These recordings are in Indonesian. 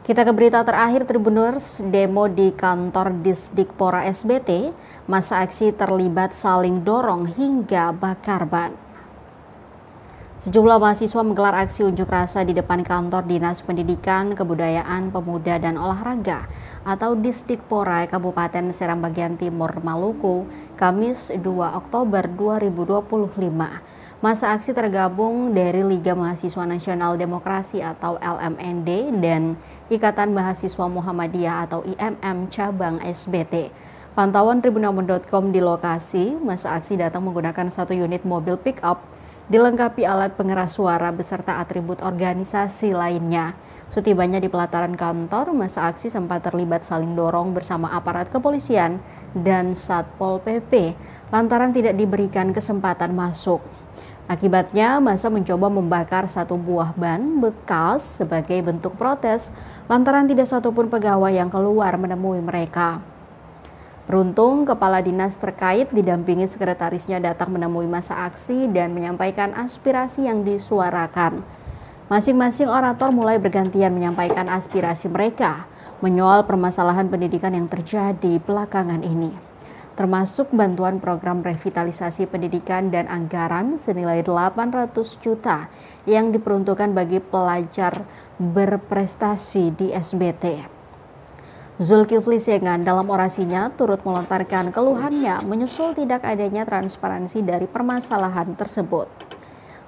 Kita ke berita terakhir. Tribuners, demo di kantor Disdikpora SBT, masa aksi terlibat saling dorong hingga bakar ban. Sejumlah mahasiswa menggelar aksi unjuk rasa di depan kantor Dinas Pendidikan, Kebudayaan, Pemuda dan Olahraga atau Disdikpora Kabupaten Seram Bagian Timur, Maluku, Kamis 2 Oktober 2025. Masa aksi tergabung dari Liga Mahasiswa Nasional Demokrasi atau LMND dan Ikatan Mahasiswa Muhammadiyah atau IMM Cabang SBT. Pantauan tribunnamen.com di lokasi, masa aksi datang menggunakan 1 unit mobil pick-up dilengkapi alat pengeras suara beserta atribut organisasi lainnya. Setibanya di pelataran kantor, masa aksi sempat terlibat saling dorong bersama aparat kepolisian dan Satpol PP lantaran tidak diberikan kesempatan masuk. Akibatnya, massa mencoba membakar 1 buah ban bekas sebagai bentuk protes lantaran tidak satupun pegawai yang keluar menemui mereka. Beruntung, kepala dinas terkait didampingi sekretarisnya datang menemui massa aksi dan menyampaikan aspirasi yang disuarakan. Masing-masing orator mulai bergantian menyampaikan aspirasi mereka menyoal permasalahan pendidikan yang terjadi belakangan ini, termasuk bantuan program revitalisasi pendidikan dan anggaran senilai 800 juta yang diperuntukkan bagi pelajar berprestasi di SBT. Zulkifli Sengan dalam orasinya turut melontarkan keluhannya menyusul tidak adanya transparansi dari permasalahan tersebut.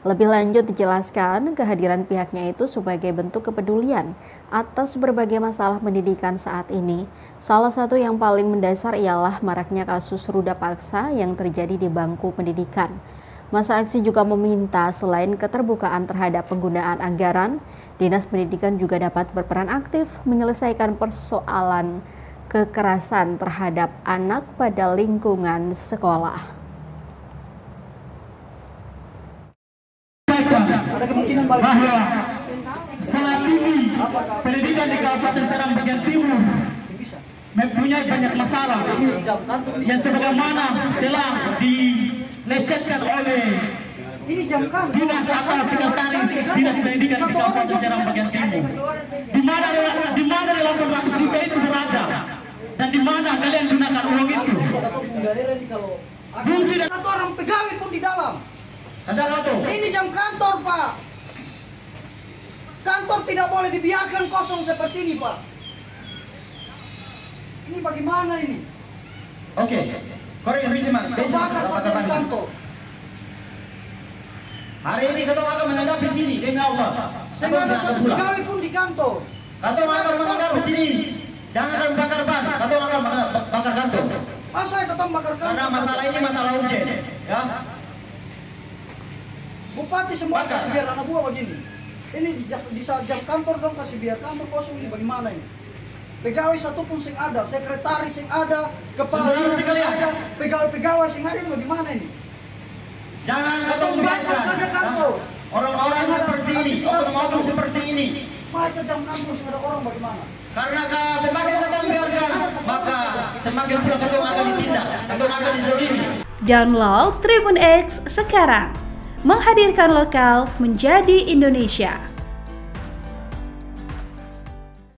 Lebih lanjut dijelaskan, kehadiran pihaknya itu sebagai bentuk kepedulian atas berbagai masalah pendidikan saat ini. Salah satu yang paling mendasar ialah maraknya kasus ruda paksa yang terjadi di bangku pendidikan. Masa aksi juga meminta selain keterbukaan terhadap penggunaan anggaran, Dinas Pendidikan juga dapat berperan aktif menyelesaikan persoalan kekerasan terhadap anak pada lingkungan sekolah. Ada kemungkinan bahwa saat ini pendidikan di Kabupaten Seram Bagian Timur mempunyai banyak masalah yang sebagaimana telah dilecetkan oleh Dinas atas Sekretaris Dinas Pendidikan di Kabupaten Seram Bagian Timur, di mana 800 juta itu berada dan di mana kalian gunakan uang itu. Fungsi dan satu orang pegawai pun di dalam. Ini jam kantor, Pak. Kantor tidak boleh dibiarkan kosong seperti ini, Pak. Ini bagaimana ini? Oke, korek Rizman. Terbakar saja di kantor. Hari ini kita akan menghadapi sini demi Allah. Sehingga ada satu pegawai pun di kantor. Kita akan menghadapi sini. Jangan bakar ban. Kita akan bakar kantor. Masa kita bakar kantor? Karena masalah ini masalah urgen, ya. Bupati semua kasih biar anak buah begini. Ini di saat jam kantor dong kasih biar kantor kosong ini bagaimana ini? Pegawai satu pun sing ada, sekretaris sing ada, kepala dinas sing ada, pegawai sing ada ini bagaimana ini? Jangan atau membakar saja kantor. Orang-orang seperti ini, orang seperti ini. Masa jam kantor sing ada orang bagaimana? Karena semakin kita biarkan, maka semakin pula kita akan ditindak, kita akan dizalimi. Download Tribun X sekarang. Menghadirkan lokal menjadi Indonesia.